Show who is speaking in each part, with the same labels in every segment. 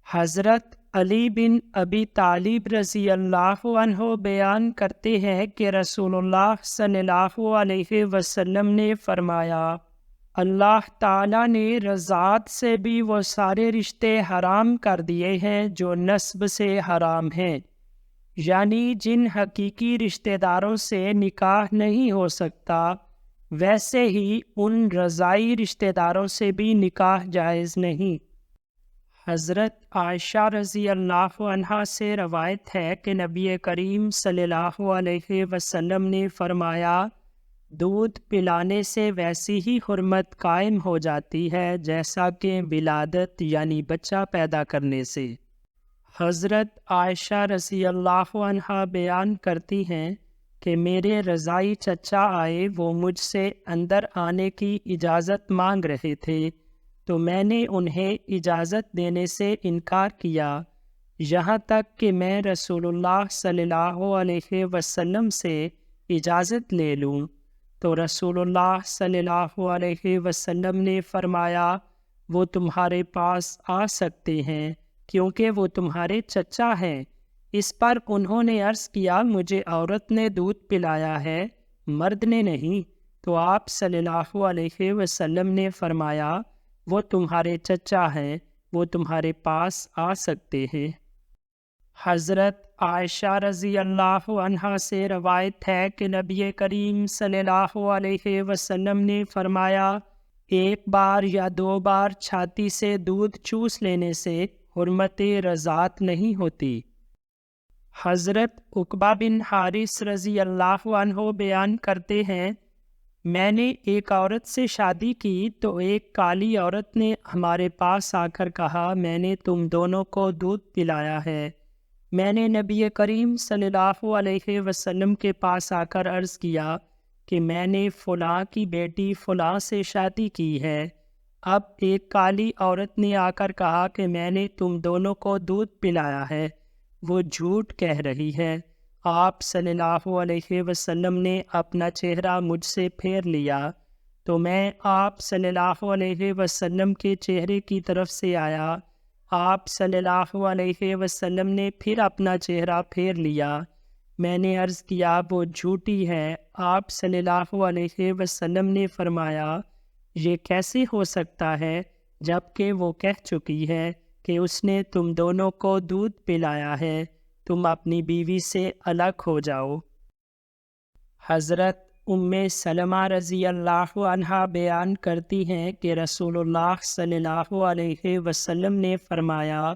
Speaker 1: حضرت علی بن ابی طالب رضی اللہ عنہ بیان کرتے ہیں کہ رسول اللہ صلی اللہ علیہ وسلم نے فرمایا، اللہ تعالیٰ نے رضاعت سے بھی وہ سارے رشتے حرام کر دیے ہیں جو نسب سے حرام ہیں، یعنی جن حقیقی رشتہ داروں سے نکاح نہیں ہو سکتا، ویسے ہی ان رضائی رشتہ داروں سے بھی نکاح جائز نہیں۔ حضرت عائشہ رضی اللہ عنہا سے روایت ہے کہ نبی کریم صلی اللہ علیہ وسلم نے فرمایا، دودھ پلانے سے ویسی ہی حرمت قائم ہو جاتی ہے جیسا کہ ولادت یعنی بچہ پیدا کرنے سے۔ حضرت عائشہ رضی اللہ عنہا بیان کرتی ہیں کہ میرے رضائی چچا آئے، وہ مجھ سے اندر آنے کی اجازت مانگ رہے تھے، تو میں نے انہیں اجازت دینے سے انکار کیا، یہاں تک کہ میں رسول اللہ صلی اللہ علیہ وسلم سے اجازت لے لوں، تو رسول اللہ صلی اللہ علیہ وسلم نے فرمایا، وہ تمہارے پاس آ سکتے ہیں کیونکہ وہ تمہارے چچا ہیں۔ اس پر انہوں نے عرض کیا، مجھے عورت نے دودھ پلایا ہے، مرد نے نہیں، تو آپ صلی اللہ علیہ وسلم نے فرمایا، وہ تمہارے چچا ہیں، وہ تمہارے پاس آ سکتے ہیں۔ حضرت عائشہ رضی اللہ عنہا سے روایت ہے کہ نبی کریم صلی اللہ علیہ وسلم نے فرمایا، ایک بار یا دو بار چھاتی سے دودھ چوس لینے سے حرمت رضاعت نہیں ہوتی۔ حضرت عقبہ بن حارث رضی اللہ عنہ بیان کرتے ہیں، میں نے ایک عورت سے شادی کی تو ایک کالی عورت نے ہمارے پاس آ کر کہا، میں نے تم دونوں کو دودھ پلایا ہے۔ میں نے نبی کریم صلی اللہ علیہ وسلم کے پاس آ کر عرض کیا کہ میں نے فلاں کی بیٹی فلاں سے شادی کی ہے۔ اب ایک کالی عورت نے آ کر کہا کہ میں نے تم دونوں کو دودھ پلایا ہے، وہ جھوٹ کہہ رہی ہے۔ آپ صلی اللہ علیہ وسلم نے اپنا چہرہ مجھ سے پھیر لیا، تو میں آپ صلی اللہ علیہ وسلم کے چہرے کی طرف سے آیا۔ آپ صلی اللہ علیہ وسلم نے پھر اپنا چہرہ پھیر لیا۔ میں نے عرض کیا، وہ جھوٹی ہے۔ آپ صلی اللہ علیہ وسلم نے فرمایا، یہ کیسے ہو سکتا ہے جبکہ وہ کہہ چکی ہے کہ اس نے تم دونوں کو دودھ پلایا ہے، تم اپنی بیوی سے الگ ہو جاؤ۔ حضرت ام سلمہ رضی اللہ عنہا بیان کرتی ہیں کہ رسول اللہ صلی اللہ علیہ وسلم نے فرمایا،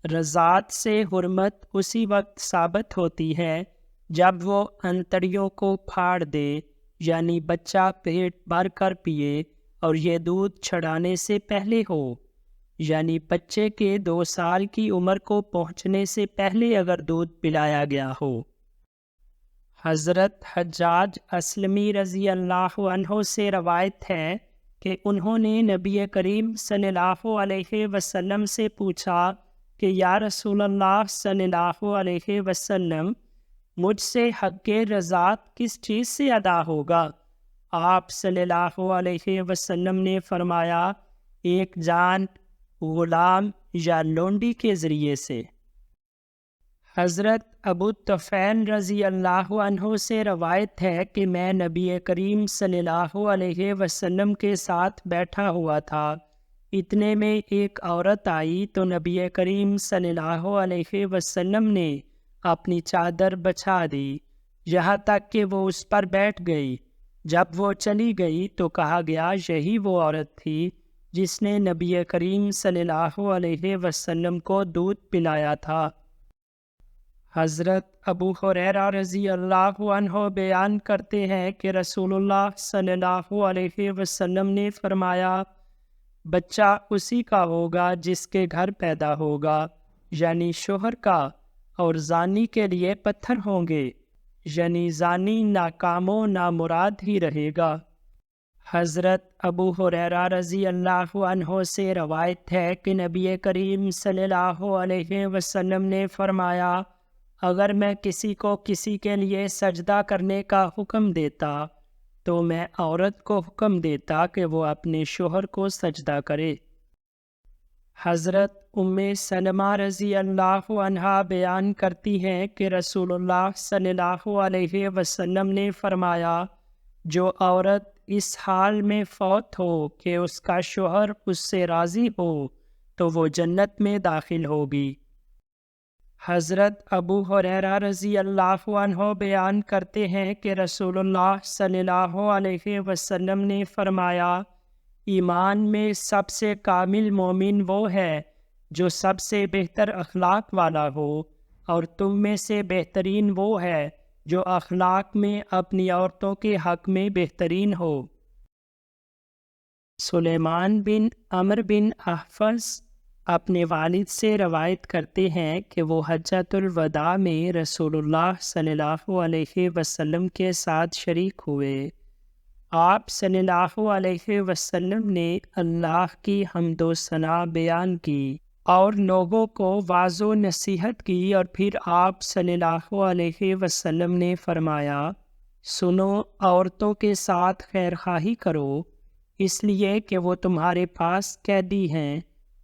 Speaker 1: رضاعت سے حرمت اسی وقت ثابت ہوتی ہے جب وہ انتڑیوں کو پھاڑ دے، یعنی بچہ پیٹ بھر کر پیے، اور یہ دودھ چھڑانے سے پہلے ہو، یعنی بچے کے 2 سال کی عمر کو پہنچنے سے پہلے اگر دودھ پلایا گیا ہو۔ حضرت حجاج اسلمی رضی اللہ عنہ سے روایت ہے کہ انہوں نے نبی کریم صلی اللہ علیہ وسلم سے پوچھا کہ یا رسول اللہ صلی اللہ علیہ وسلم، مجھ سے حق رضاعت کس چیز سے ادا ہوگا؟ آپ صلی اللہ علیہ وسلم نے فرمایا، ایک جان، غلام یا لونڈی کے ذریعے سے۔ حضرت ابو طفیل رضی اللہ عنہ سے روایت ہے کہ میں نبی کریم صلی اللہ علیہ وسلم کے ساتھ بیٹھا ہوا تھا، اتنے میں ایک عورت آئی تو نبی کریم صلی اللہ علیہ وسلم نے اپنی چادر بچھا دی، یہاں تک کہ وہ اس پر بیٹھ گئی۔ جب وہ چلی گئی تو کہا گیا، یہی وہ عورت تھی جس نے نبی کریم صلی اللہ علیہ وسلم کو دودھ پلایا تھا۔ حضرت ابو ہریرہ رضی اللہ عنہ بیان کرتے ہیں کہ رسول اللہ صلی اللہ علیہ وسلم نے فرمایا، بچہ اسی کا ہوگا جس کے گھر پیدا ہوگا، یعنی شوہر کا، اور زانی کے لیے پتھر ہوں گے، یعنی زانی ناکام و نامراد ہی رہے گا۔ حضرت ابو ہریرہ رضی اللہ عنہ سے روایت ہے کہ نبی کریم صلی اللہ علیہ وسلم نے فرمایا، اگر میں کسی کو کسی کے لیے سجدہ کرنے کا حکم دیتا تو میں عورت کو حکم دیتا کہ وہ اپنے شوہر کو سجدہ کرے۔ حضرت سلمہ رضی اللہ عنہا بیان کرتی ہیں کہ رسول اللہ صلی اللہ علیہ وسلم نے فرمایا، جو عورت اس حال میں فوت ہو کہ اس کا شوہر اس سے راضی ہو تو وہ جنت میں داخل ہوگی۔ حضرت ابو ہریرہ رضی اللہ عنہ بیان کرتے ہیں کہ رسول اللہ صلی اللہ علیہ وسلم نے فرمایا، ایمان میں سب سے کامل مومن وہ ہے جو سب سے بہتر اخلاق والا ہو، اور تم میں سے بہترین وہ ہے جو اخلاق میں اپنی عورتوں کے حق میں بہترین ہو۔ سلیمان بن عمرو بن احفظ اپنے والد سے روایت کرتے ہیں کہ وہ حجۃ الوداع میں رسول اللہ صلی اللہ علیہ وسلم کے ساتھ شریک ہوئے۔ آپ صلی اللہ علیہ وسلم نے اللہ کی حمد و ثنا بیان کی اور لوگوں کو واعظ و نصیحت کی، اور پھر آپ صلی اللہ علیہ وسلم نے فرمایا، سنو، عورتوں کے ساتھ خیر خواہی کرو، اس لیے کہ وہ تمہارے پاس قیدی ہیں،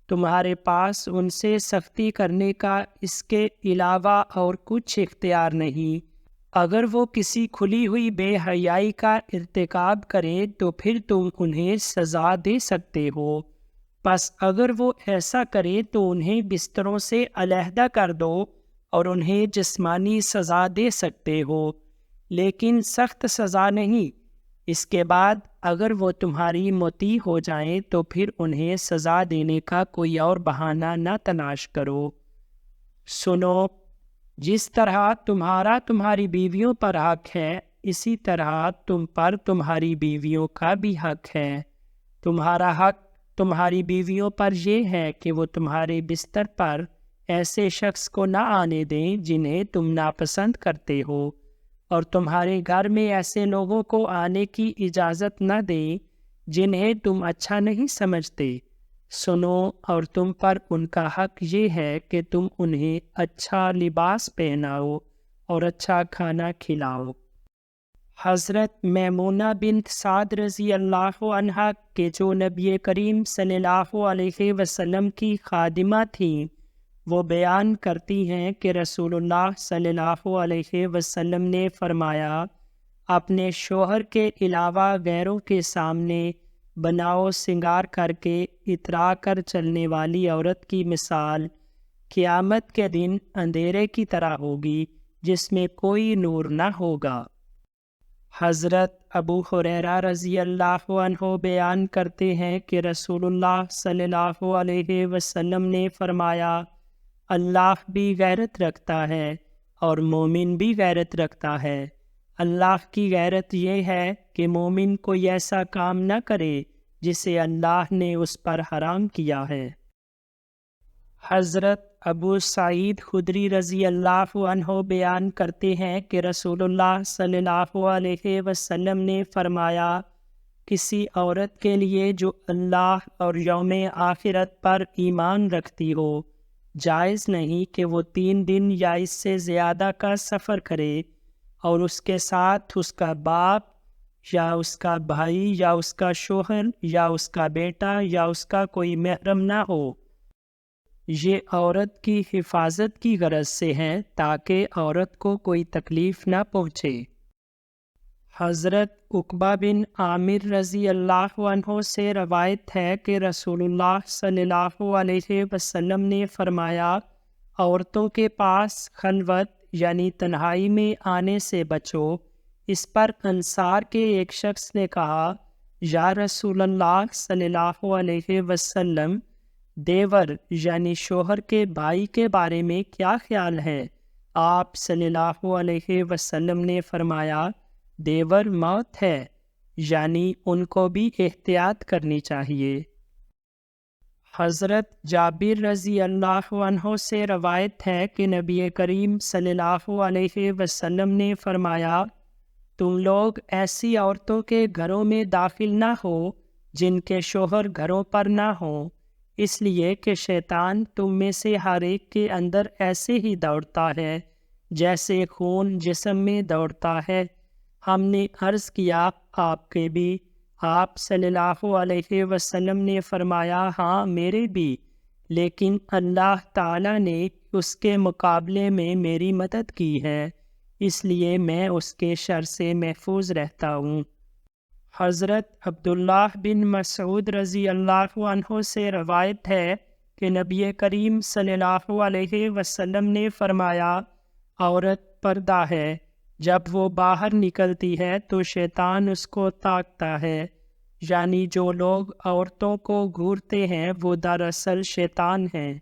Speaker 1: تمہارے پاس ان سے سختی کرنے کا اس کے علاوہ اور کچھ اختیار نہیں۔ اگر وہ کسی کھلی ہوئی بے حیائی کا ارتکاب کرے تو پھر تم انہیں سزا دے سکتے ہو، پس اگر وہ ایسا کرے تو انہیں بستروں سے علیحدہ کر دو اور انہیں جسمانی سزا دے سکتے ہو، لیکن سخت سزا نہیں۔ اس کے بعد اگر وہ تمہاری مطیع ہو جائیں تو پھر انہیں سزا دینے کا کوئی اور بہانہ نہ تلاش کرو۔ سنو، جس طرح تمہارا تمہاری بیویوں پر حق ہے، اسی طرح تم پر تمہاری بیویوں کا بھی حق ہے۔ تمہارا حق تمہاری بیویوں پر یہ ہے کہ وہ تمہارے بستر پر ایسے شخص کو نہ آنے دیں جنہیں تم ناپسند کرتے ہو، اور تمہارے گھر میں ایسے لوگوں کو آنے کی اجازت نہ دیں جنہیں تم اچھا نہیں سمجھتے۔ سنو، اور تم پر ان کا حق یہ ہے کہ تم انہیں اچھا لباس پہناؤ اور اچھا کھانا کھلاؤ۔ حضرت میمونہ بنت سعد رضی اللہ عنہا کہ جو نبی کریم صلی اللہ علیہ وسلم کی خادمہ تھیں، وہ بیان کرتی ہیں کہ رسول اللہ صلی اللہ علیہ وسلم نے فرمایا، اپنے شوہر کے علاوہ غیروں کے سامنے بناؤ سنگار کر کے اترا کر چلنے والی عورت کی مثال قیامت کے دن اندھیرے کی طرح ہوگی جس میں کوئی نور نہ ہوگا۔ حضرت ابو ہریرہ رضی اللہ عنہ بیان کرتے ہیں کہ رسول اللہ صلی اللہ علیہ وسلم نے فرمایا، اللہ بھی غیرت رکھتا ہے اور مومن بھی غیرت رکھتا ہے۔ اللہ کی غیرت یہ ہے کہ مومن کوئی ایسا کام نہ کرے جسے اللہ نے اس پر حرام کیا ہے۔ حضرت ابو سعید خدری رضی اللہ عنہ بیان کرتے ہیں کہ رسول اللہ صلی اللہ علیہ وسلم نے فرمایا، کسی عورت کے لیے جو اللہ اور یوم آخرت پر ایمان رکھتی ہو، جائز نہیں کہ وہ 3 دن یا اس سے زیادہ کا سفر کرے اور اس کے ساتھ اس کا باپ یا اس کا بھائی یا اس کا شوہر یا اس کا بیٹا یا اس کا کوئی محرم نہ ہو۔ یہ عورت کی حفاظت کی غرض سے ہے تاکہ عورت کو کوئی تکلیف نہ پہنچے۔ حضرت عقبہ بن عامر رضی اللہ عنہ سے روایت ہے کہ رسول اللہ صلی اللہ علیہ وسلم نے فرمایا، عورتوں کے پاس خلوت یعنی تنہائی میں آنے سے بچو۔ اس پر انصار کے ایک شخص نے کہا، یا رسول اللہ صلی اللہ علیہ وسلم، دیور یعنی شوہر کے بھائی کے بارے میں کیا خیال ہے؟ آپ صلی اللہ علیہ وسلم نے فرمایا، دیور موت ہے، یعنی ان کو بھی احتیاط کرنی چاہیے۔ حضرت جابر رضی اللہ عنہ سے روایت ہے کہ نبی کریم صلی اللہ علیہ وسلم نے فرمایا، تم لوگ ایسی عورتوں کے گھروں میں داخل نہ ہو جن کے شوہر گھروں پر نہ ہوں، اس لیے کہ شیطان تم میں سے ہر ایک کے اندر ایسے ہی دوڑتا ہے جیسے خون جسم میں دوڑتا ہے۔ ہم نے عرض کیا، آپ کے بھی؟ آپ صلی اللہ علیہ وسلم نے فرمایا، ہاں میرے بھی، لیکن اللہ تعالیٰ نے اس کے مقابلے میں میری مدد کی ہے، اس لیے میں اس کے شر سے محفوظ رہتا ہوں۔ حضرت عبداللہ بن مسعود رضی اللہ عنہ سے روایت ہے کہ نبی کریم صلی اللہ علیہ وسلم نے فرمایا، عورت پردہ ہے، جب وہ باہر نکلتی ہے تو شیطان اس کو تاکتا ہے، یعنی جو لوگ عورتوں کو گھورتے ہیں وہ دراصل شیطان ہیں۔